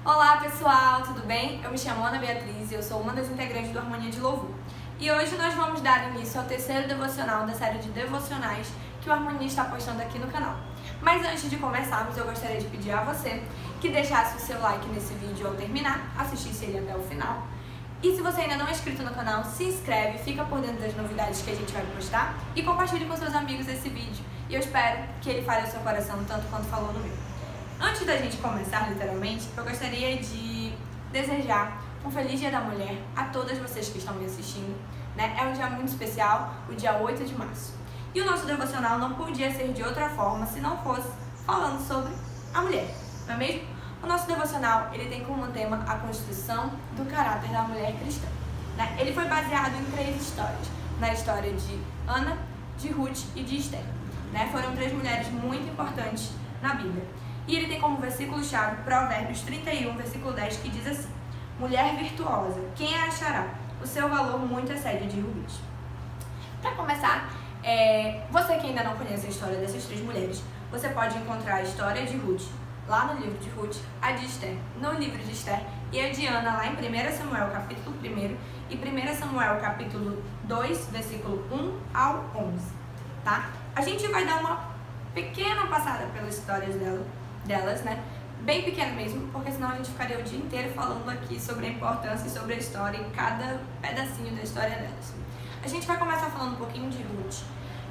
Olá pessoal, tudo bem? Eu me chamo Ana Beatriz e eu sou uma das integrantes do Harmonia de Louvor. E hoje nós vamos dar início ao terceiro devocional da série de devocionais que o Harmonia está postando aqui no canal. Mas antes de começarmos, eu gostaria de pedir a você que deixasse o seu like nesse vídeo ao terminar, assistisse ele até o final. E se você ainda não é inscrito no canal, se inscreve, fica por dentro das novidades que a gente vai postar e compartilhe com seus amigos esse vídeo. E eu espero que ele fale ao seu coração tanto quanto falou no meu. Antes da gente começar, literalmente, eu gostaria de desejar um feliz Dia da Mulher a todas vocês que estão me assistindo, né? É um dia muito especial, o dia 8 de março. E o nosso devocional não podia ser de outra forma se não fosse falando sobre a mulher, não é mesmo? O nosso devocional, ele tem como tema a construção do caráter da mulher cristã, né? Ele foi baseado em 3 histórias, na história de Ana, de Ruth e de Esther, né? Foram 3 mulheres muito importantes na Bíblia. E ele tem como versículo-chave Provérbios 31, versículo 10, que diz assim: mulher virtuosa, quem a achará? O seu valor muito excede de rubis. Para começar, você que ainda não conhece a história dessas 3 mulheres, você pode encontrar a história de Ruth lá no livro de Ruth, a de Esther no livro de Esther e a de Ana lá em 1 Samuel capítulo 1 e 1 Samuel capítulo 2, versículo 1 ao 11, tá? A gente vai dar uma pequena passada pelas histórias delas, né? Bem pequena mesmo, porque senão a gente ficaria o dia inteiro falando aqui sobre a importância e sobre a história e cada pedacinho da história delas. A gente vai começar falando um pouquinho de Ruth,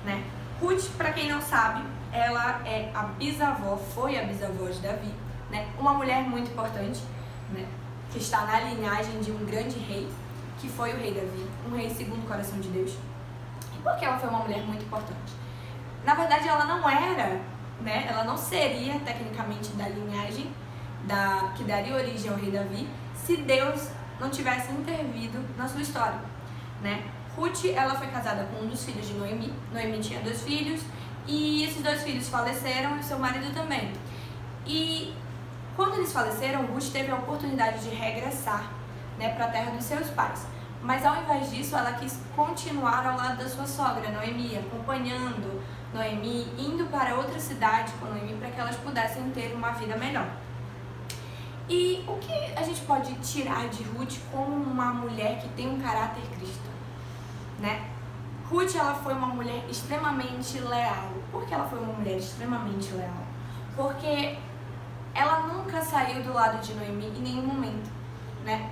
né? Ruth, para quem não sabe, ela é a bisavó, foi a bisavó de Davi, né? Uma mulher muito importante, né? Que está na linhagem de um grande rei, que foi o rei Davi, um rei segundo o coração de Deus. E por que ela foi uma mulher muito importante? Na verdade, ela não era, né? Ela não seria tecnicamente da linhagem que daria origem ao rei Davi se Deus não tivesse intervido na sua história, né? Ruth, ela foi casada com um dos filhos de Noemi. Noemi tinha 2 filhos e esses 2 filhos faleceram e seu marido também. E quando eles faleceram, Ruth teve a oportunidade de regressar, né, para a terra dos seus pais. Mas ao invés disso, ela quis continuar ao lado da sua sogra, Noemi, acompanhando Noemi, indo para outra cidade com Noemi para que elas pudessem ter uma vida melhor. E o que a gente pode tirar de Ruth como uma mulher que tem um caráter cristão, né? Ruth, ela foi uma mulher extremamente leal. Por que ela foi uma mulher extremamente leal? Porque ela nunca saiu do lado de Noemi em nenhum momento, né?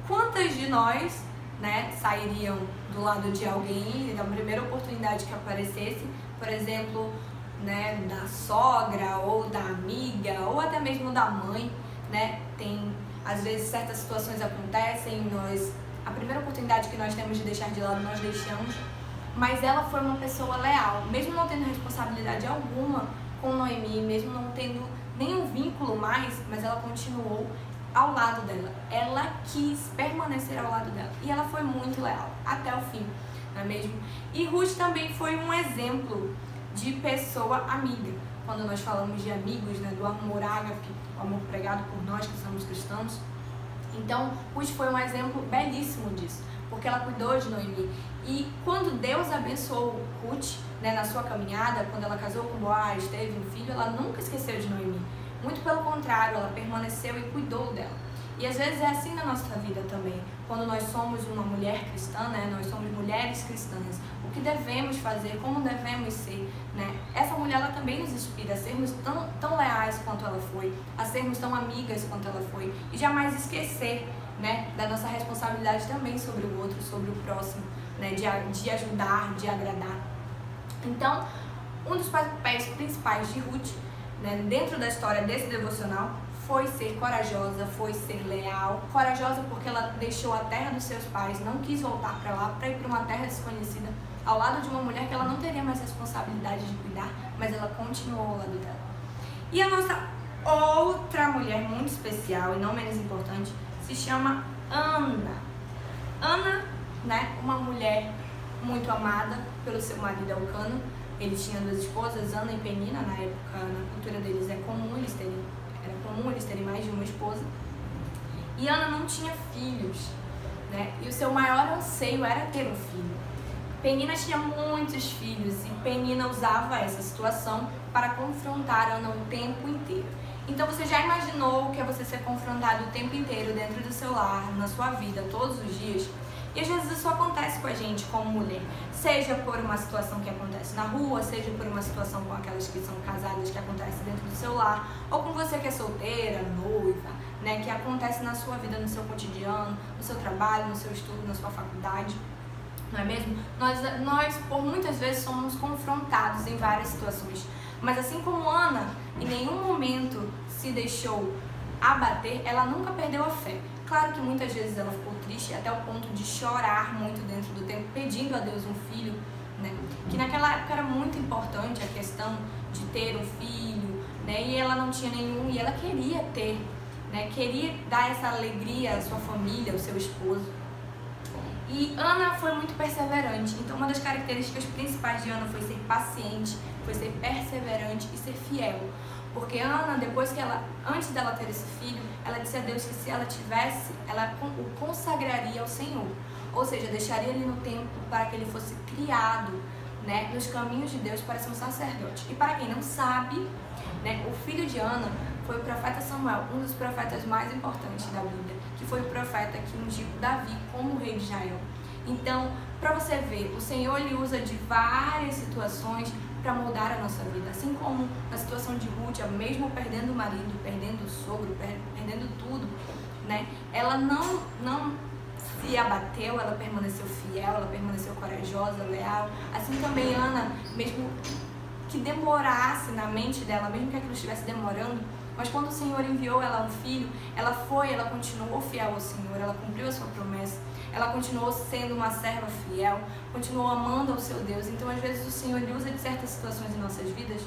Quantas de nós, né, sairiam do lado de alguém na primeira oportunidade que aparecesse, por exemplo, né, da sogra ou da amiga ou até mesmo da mãe, né? Às vezes certas situações acontecem, a primeira oportunidade que nós temos de deixar de lado nós deixamos, mas ela foi uma pessoa leal, mesmo não tendo responsabilidade alguma com Noemi, mesmo não tendo nenhum vínculo mais, mas ela continuou ao lado dela, ela quis permanecer ao lado dela e ela foi muito leal até o fim, não é mesmo? E Ruth também foi um exemplo de pessoa amiga. Quando nós falamos de amigos, né, do amor ágape, o amor pregado por nós que somos cristãos, então Ruth foi um exemplo belíssimo disso, porque ela cuidou de Noemi. E quando Deus abençoou Ruth, né, na sua caminhada, quando ela casou com Boaz, teve um filho, ela nunca esqueceu de Noemi. Muito pelo contrário, ela permaneceu e cuidou dela. E às vezes é assim na nossa vida também. Quando nós somos uma mulher cristã, né, nós somos mulheres cristãs, o que devemos fazer, como devemos ser, né? Essa mulher, ela também nos inspira a sermos tão leais quanto ela foi, a sermos tão amigas quanto ela foi, e jamais esquecer, né, da nossa responsabilidade também sobre o outro, sobre o próximo, né, de ajudar, de agradar. Então, um dos papéis principais de Ruth, né, dentro da história desse devocional, foi ser corajosa, foi ser leal. Corajosa porque ela deixou a terra dos seus pais, não quis voltar para lá, para ir para uma terra desconhecida, ao lado de uma mulher que ela não teria mais responsabilidade de cuidar, mas ela continuou ao lado dela. E a nossa outra mulher muito especial e não menos importante se chama Ana. Ana, né, uma mulher muito amada pelo seu marido Elcana. Ele tinha 2 esposas, Ana e Penina. Na época, na cultura deles, era comum eles terem mais de uma esposa. E Ana não tinha filhos, né? E o seu maior anseio era ter um filho. Penina tinha muitos filhos e Penina usava essa situação para confrontar Ana o tempo inteiro. Então você já imaginou o que é você ser confrontado o tempo inteiro dentro do seu lar, na sua vida, todos os dias? E às vezes isso acontece com a gente como mulher, seja por uma situação que acontece na rua, seja por uma situação com aquelas que são casadas que acontece dentro do seu lar, ou com você que é solteira, noiva, né, que acontece na sua vida, no seu cotidiano, no seu trabalho, no seu estudo, na sua faculdade, não é mesmo? Nós por muitas vezes somos confrontados em várias situações, mas assim como Ana em nenhum momento se deixou abater, ela nunca perdeu a fé. Claro que muitas vezes ela ficou triste até o ponto de chorar muito dentro do tempo, pedindo a Deus um filho, né? Que naquela época era muito importante a questão de ter um filho, né? E ela não tinha nenhum, e ela queria ter, né? Queria dar essa alegria à sua família, ao seu esposo. E Ana foi muito perseverante, então uma das características principais de Ana foi ser paciente, foi ser perseverante e ser fiel. Porque Ana, antes dela ter esse filho, ela disse a Deus que se ela tivesse, ela o consagraria ao Senhor. Ou seja, deixaria ele no templo para que ele fosse criado, né, nos caminhos de Deus para ser um sacerdote. E para quem não sabe, né, o filho de Ana foi o profeta Samuel, um dos profetas mais importantes da Bíblia, que foi o profeta que ungiu Davi como rei de Israel. Então, para você ver, o Senhor ele usa de várias situações para moldar a nossa vida, assim como na situação de Ruth, mesmo perdendo o marido, perdendo o sogro, perdendo tudo, né? Ela não se abateu, ela permaneceu fiel, ela permaneceu corajosa, leal. Assim também Ana, mesmo que demorasse na mente dela, mesmo que aquilo estivesse demorando, mas quando o Senhor enviou ela um filho, ela continuou fiel ao Senhor, ela cumpriu a sua promessa, ela continuou sendo uma serva fiel, continuou amando ao seu Deus. Então, às vezes, o Senhor ele usa de certas situações em nossas vidas,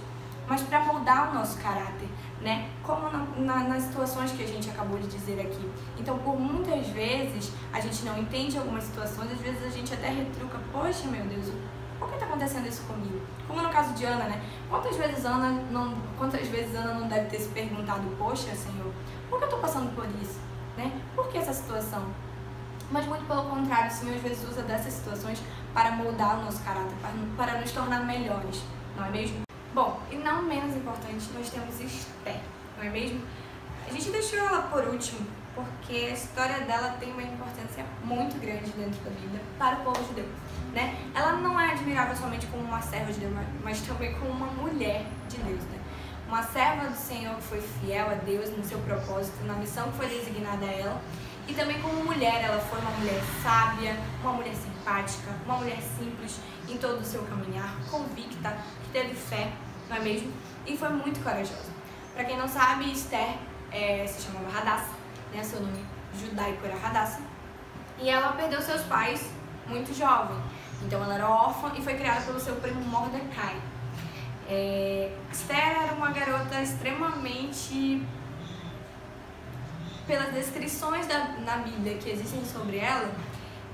mas para moldar o nosso caráter, né? Como nas situações que a gente acabou de dizer aqui. Então, por muitas vezes, a gente não entende algumas situações, às vezes a gente até retruca, poxa, meu Deus, por que está acontecendo isso comigo? Como no caso de Ana, né? Quantas vezes Ana não deve ter se perguntado, poxa, Senhor, por que eu estou passando por isso? Né? Por que essa situação? Mas muito pelo contrário, o Senhor às vezes usa dessas situações para moldar o nosso caráter, para nos tornar melhores, não é mesmo? Bom, e não menos importante, nós temos Esther, não é mesmo? A gente deixou ela por último, porque a história dela tem uma importância muito grande dentro da Bíblia para o povo judeu, né? Ela não é admirável somente como uma serva de Deus, mas também como uma mulher de Deus, né? Uma serva do Senhor que foi fiel a Deus no seu propósito, na missão que foi designada a ela. E também como mulher, ela foi uma mulher sábia, uma mulher simpática, uma mulher simples em todo o seu caminhar, convicta, que teve fé, não é mesmo? E foi muito corajosa. Para quem não sabe, Esther se chamava Hadassah, né? Seu nome judaico era Hadassah. E ela perdeu seus pais muito jovem. Então ela era órfã e foi criada pelo seu primo Mordecai. Esther era uma garota extremamente... Pelas descrições na Bíblia que existem sobre ela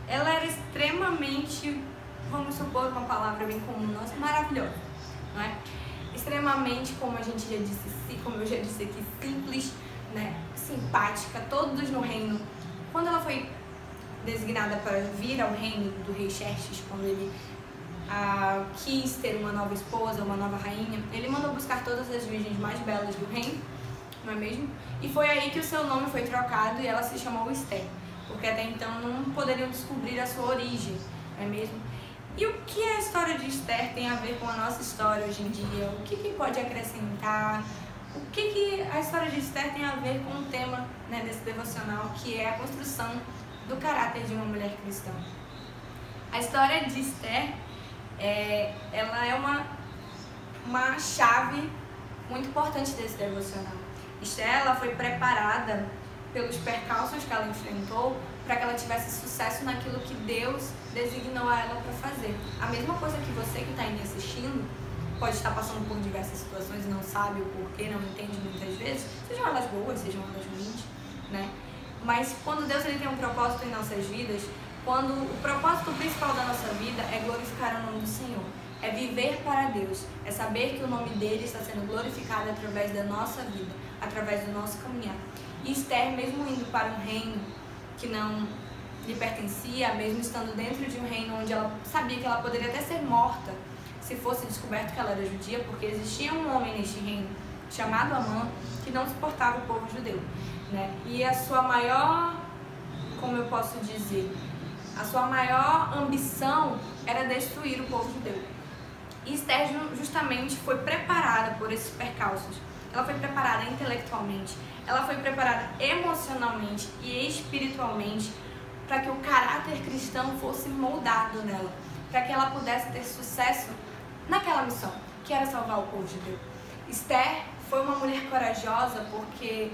era extremamente, vamos supor uma palavra bem comum nossa, maravilhosa, não é? Extremamente, como eu já disse aqui, simples, né? Simpática, todos no reino. Quando ela foi designada para vir ao reino do rei Xerxes, quando ele quis ter uma nova esposa, uma nova rainha, ele mandou buscar todas as virgens mais belas do reino, não é mesmo? E foi aí que o seu nome foi trocado e ela se chamou Esther, porque até então não poderiam descobrir a sua origem, não é mesmo? E o que a história de Esther tem a ver com a nossa história hoje em dia? O que pode acrescentar? O que a história de Esther tem a ver com o tema, né, desse devocional, que é a construção do caráter de uma mulher cristã? A história de Esther, ela é uma chave muito importante desse devocional. Esther, ela foi preparada pelos percalços que ela enfrentou para que ela tivesse sucesso naquilo que Deus designou a ela para fazer. A mesma coisa que você que está aí me assistindo pode estar passando por diversas situações e não sabe o porquê, não entende muitas vezes, sejam elas boas, sejam elas ruins, né? Mas quando Deus ele tem um propósito em nossas vidas, quando o propósito principal da nossa vida é glorificar o nome do Senhor, é viver para Deus, é saber que o nome dele está sendo glorificado através da nossa vida, através do nosso caminhar. E Esther, mesmo indo para um reino que não lhe pertencia, mesmo estando dentro de um reino onde ela sabia que ela poderia até ser morta se fosse descoberto que ela era judia, porque existia um homem neste reino chamado Amã, que não suportava o povo judeu, né? E a sua maior, como eu posso dizer, a sua maior ambição era destruir o povo judeu. E Esther justamente foi preparada por esses percalços. Ela foi preparada intelectualmente, ela foi preparada emocionalmente e espiritualmente para que o caráter cristão fosse moldado nela, para que ela pudesse ter sucesso naquela missão, que era salvar o povo judeu. Esther foi uma mulher corajosa porque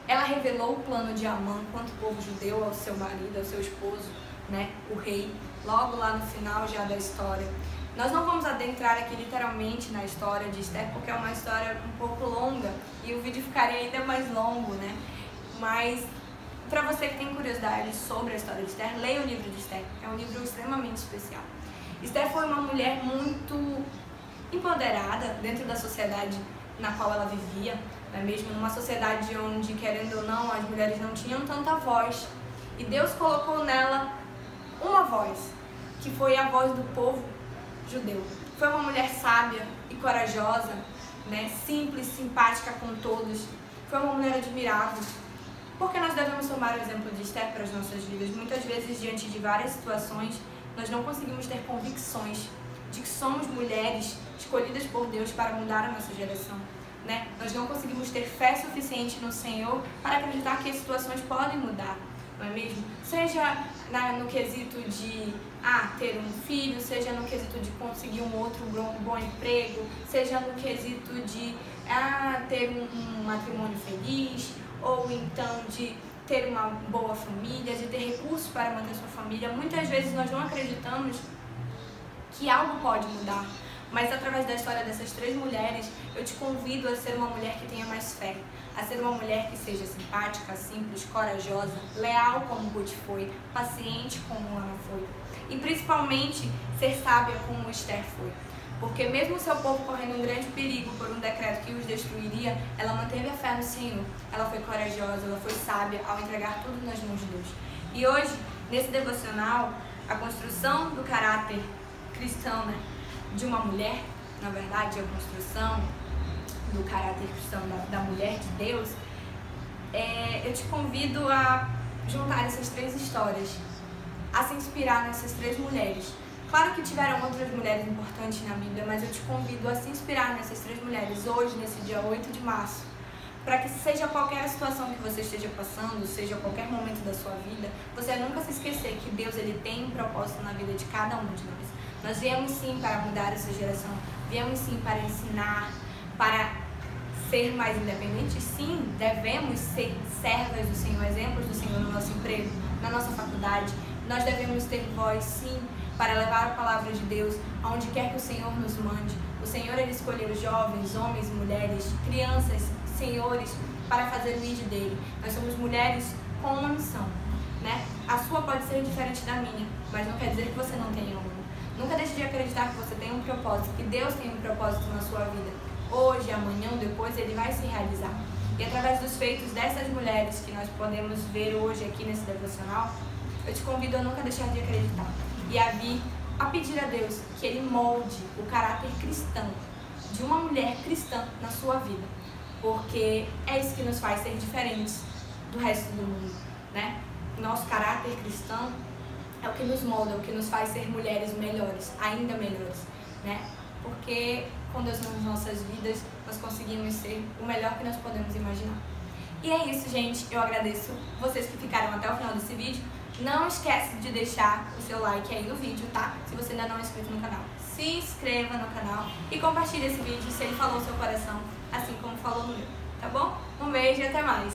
ela revelou o plano de Amã quanto o povo judeu ao seu marido, ao seu esposo, né, o rei, logo lá no final já da história. Nós não vamos adentrar aqui literalmente na história de Esther, porque é uma história um pouco longa e o vídeo ficaria ainda mais longo, né? Mas para você que tem curiosidade sobre a história de Esther, leia o livro de Esther. É um livro extremamente especial. Esther foi uma mulher muito empoderada dentro da sociedade na qual ela vivia, não é mesmo? Numa sociedade onde, querendo ou não, as mulheres não tinham tanta voz. E Deus colocou nela uma voz, que foi a voz do povo judeu. Foi uma mulher sábia e corajosa, né? Simples, simpática com todos. Foi uma mulher admirável. Porque nós devemos tomar o exemplo de Esther para as nossas vidas. Muitas vezes, diante de várias situações, nós não conseguimos ter convicções de que somos mulheres escolhidas por Deus para mudar a nossa geração, né? Nós não conseguimos ter fé suficiente no Senhor para acreditar que as situações podem mudar, não é mesmo? Seja no quesito de ter um filho, seja no quesito de conseguir um outro bom emprego, seja no quesito de ter um matrimônio feliz, ou então de ter uma boa família, de ter recursos para manter sua família. Muitas vezes nós não acreditamos que algo pode mudar, mas através da história dessas 3 mulheres, eu te convido a ser uma mulher que tenha mais fé, a ser uma mulher que seja simpática, simples, corajosa, leal como Ruth foi, paciente como Ana foi, e principalmente ser sábia como Esther foi. Porque mesmo seu povo correndo um grande perigo por um decreto que os destruiria, ela manteve a fé no Senhor, ela foi corajosa, ela foi sábia ao entregar tudo nas mãos de Deus. E hoje, nesse devocional, a construção do caráter cristão, né, de uma mulher, na verdade, a construção do caráter cristão da mulher de Deus, eu te convido a juntar essas 3 histórias, a se inspirar nessas 3 mulheres. Claro que tiveram outras mulheres importantes na Bíblia, mas eu te convido a se inspirar nessas 3 mulheres hoje, nesse dia 8 de março, para que seja qualquer situação que você esteja passando, seja qualquer momento da sua vida, você nunca se esquecer que Deus ele tem um propósito na vida de cada um de nós. Nós viemos sim para mudar essa geração, viemos sim para ensinar, para ser mais independentes. Sim, devemos ser servas do Senhor, exemplos do Senhor no nosso emprego, na nossa faculdade. Nós devemos ter voz, sim, para levar a palavra de Deus aonde quer que o Senhor nos mande. O Senhor ele escolheu jovens, homens, mulheres, crianças, senhores para fazer o ID dele. Nós somos mulheres com uma missão, né? A sua pode ser diferente da minha, mas não quer dizer que você não tenha uma. Nunca deixe de acreditar que você tem um propósito, que Deus tem um propósito na sua vida. Hoje, amanhã, depois, ele vai se realizar. E através dos feitos dessas mulheres que nós podemos ver hoje aqui nesse devocional, eu te convido a nunca deixar de acreditar e a vir a pedir a Deus que ele molde o caráter cristão de uma mulher cristã na sua vida, porque é isso que nos faz ser diferentes do resto do mundo, né? Nosso caráter cristão é o que nos molda, é o que nos faz ser mulheres melhores, ainda melhores, né? Porque com Deus nas nossas vidas, nós conseguimos ser o melhor que nós podemos imaginar. E é isso, gente. Eu agradeço vocês que ficaram até o final desse vídeo. Não esquece de deixar o seu like aí no vídeo, tá? Se você ainda não é inscrito no canal, se inscreva no canal e compartilhe esse vídeo se ele falou no seu coração, assim como falou no meu, tá bom? Um beijo e até mais!